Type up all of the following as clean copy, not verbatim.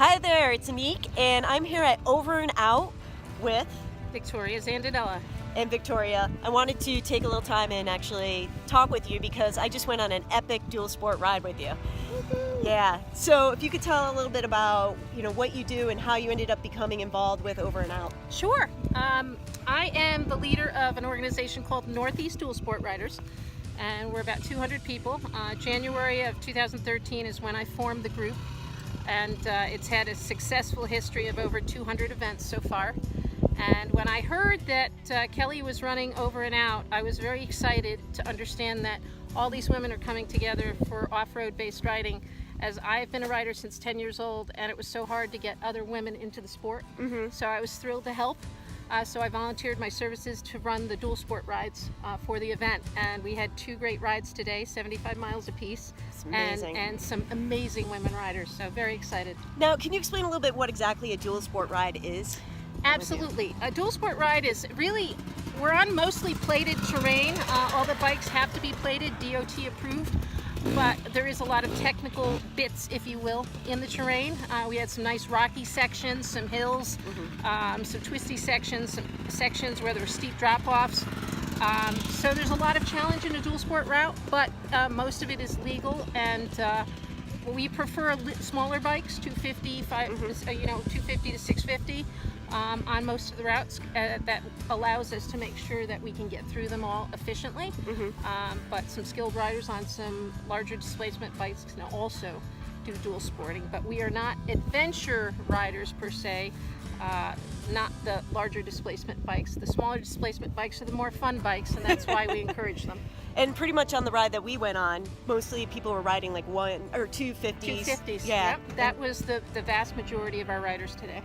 Hi there, it's Annick, and I'm here at Over and Out with Victoria Zandonella. And Victoria. I wanted to take a little time and actually talk with you because I just went on an epic dual sport ride with you. Woo-hoo. Yeah, so if you could tell a little bit about what you do and how you ended up becoming involved with Over and Out. Sure. I am the leader of an organization called Northeast Dualsport Riders, and we're about 200 people. January of 2013 is when I formed the group, and it's had a successful history of over 200 events so far. And when I heard that Kelly was running Over and Out, I was very excited to understand that all these women are coming together for off-road based riding, as I've been a rider since 10 years old, and it was so hard to get other women into the sport. So I was thrilled to help. So I volunteered my services to run the dual sport rides for the event, and we had 2 great rides today, 75 miles apiece, and some amazing women riders, so very excited. Now, can you explain a little bit what exactly a dual sport ride is? Absolutely. A dual sport ride is really, we're on mostly plated terrain. All the bikes have to be plated, DOT approved, but there is a lot of technical bits, if you will, in the terrain. We had some nice rocky sections, some hills, some twisty sections, some sections where there were steep drop-offs. So there's a lot of challenge in a dual sport route, but most of it is legal, and we prefer smaller bikes, 250, 250 to 650 on most of the routes. That allows us to make sure that we can get through them all efficiently. But some skilled riders on some larger displacement bikes can also do dual sporting. But we are not adventure riders per se, not the larger displacement bikes. The smaller displacement bikes are the more fun bikes, and that's why we encourage them. And pretty much on the ride that we went on, mostly people were riding like 1 or 250s. 250s, yeah. Yep. That was the vast majority of our riders today.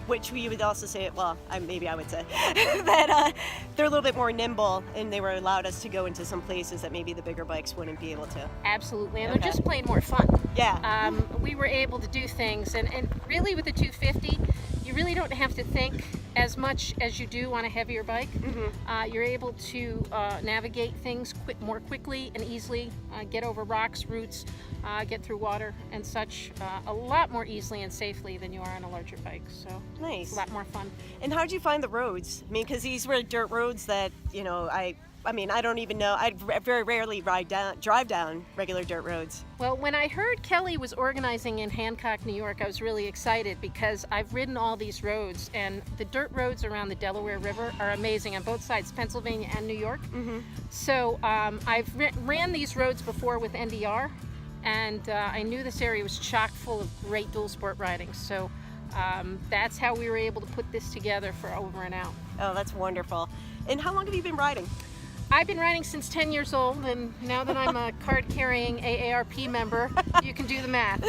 Which we would also say, well, maybe I would say, that they're a little bit more nimble, and they were allowed us to go into some places that maybe the bigger bikes wouldn't be able to. Absolutely, and they're just plain more fun. Yeah. We were able to do things, and really with the 250, you really don't have to think as much as you do on a heavier bike. You're able to navigate things more quickly and easily, get over rocks, roots, get through water and such a lot more easily and safely than you are on a larger bike. So nice. It's a lot more fun. And how did you find the roads? I mean, because these were dirt roads that, I don't even know. I very rarely drive down regular dirt roads. Well, when I heard Kelly was organizing in Hancock, New York, I was really excited because I've ridden all these roads, and the dirt roads around the Delaware River are amazing on both sides, Pennsylvania and New York. So I've ran these roads before with NDR, and I knew this area was chock full of great dual sport riding. So that's how we were able to put this together for Over and Out. Oh, that's wonderful. And how long have you been riding? I've been riding since 10 years old, and now that I'm a card-carrying AARP member, you can do the math.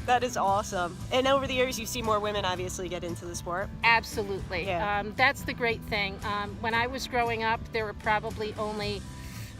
That is awesome. And over the years, you've seen more women obviously get into the sport. Absolutely. Yeah. That's the great thing. When I was growing up, there were probably only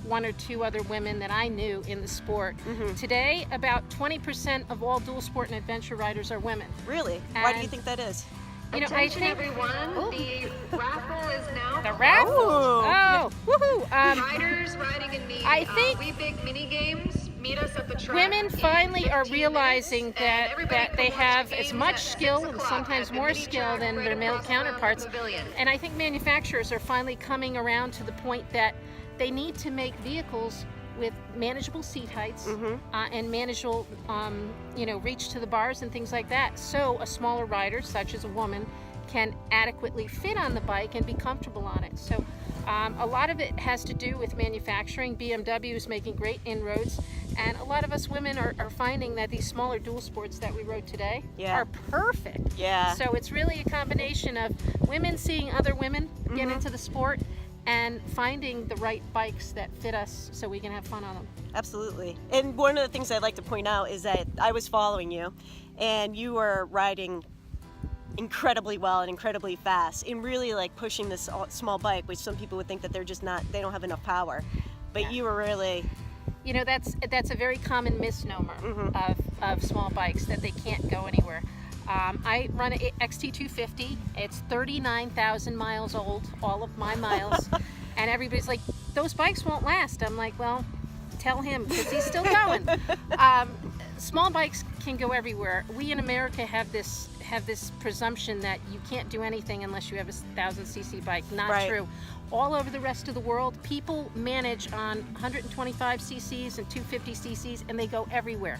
1 or 2 other women that I knew in the sport. Today, about 20% of all dual sport and adventure riders are women. Really? Why do you think that is? Attention everyone, the raffle is now. The raffle? Oh, woohoo! Riders riding in the I think We Big mini games. Meet us at the track. Women finally are realizing that they have as much at skill 6 and o'clock sometimes at the more mini skill track than right their male across from the counterparts. pavilion. And I think manufacturers are finally coming around to the point that they need to make vehicles with manageable seat heights and manageable, reach to the bars and things like that. So a smaller rider, such as a woman, can adequately fit on the bike and be comfortable on it. So a lot of it has to do with manufacturing. BMW is making great inroads, and a lot of us women are finding that these smaller dual sports that we rode today are perfect. Yeah. So it's really a combination of women seeing other women get into the sport and finding the right bikes that fit us so we can have fun on them. Absolutely. And one of the things I'd like to point out is that I was following you, and you were riding incredibly well and incredibly fast, and really like pushing this small bike, which some people would think that they don't have enough power. But you were really... That's a very common misnomer of small bikes, that they can't go anywhere. I run an XT250. It's 39,000 miles old, all of my miles. And everybody's like, those bikes won't last. I'm like, well, tell him, because he's still going. Small bikes can go everywhere. We in America have this presumption that you can't do anything unless you have a 1000cc bike. Not Right. true. All over the rest of the world, people manage on 125 cc's and 250 cc's, and they go everywhere.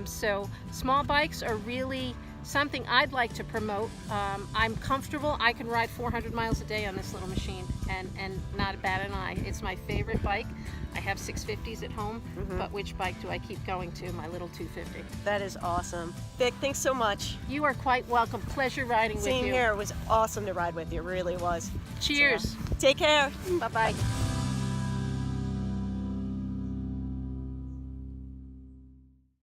So small bikes are really something I'd like to promote. I'm comfortable. I can ride 400 miles a day on this little machine and not bat an eye. It's my favorite bike. I have 650s at home, but which bike do I keep going to? My little 250. That is awesome. Vic, thanks so much. You are quite welcome. Pleasure riding with you. Same here. It was awesome to ride with you. It really was. Cheers. Take care. Bye-bye.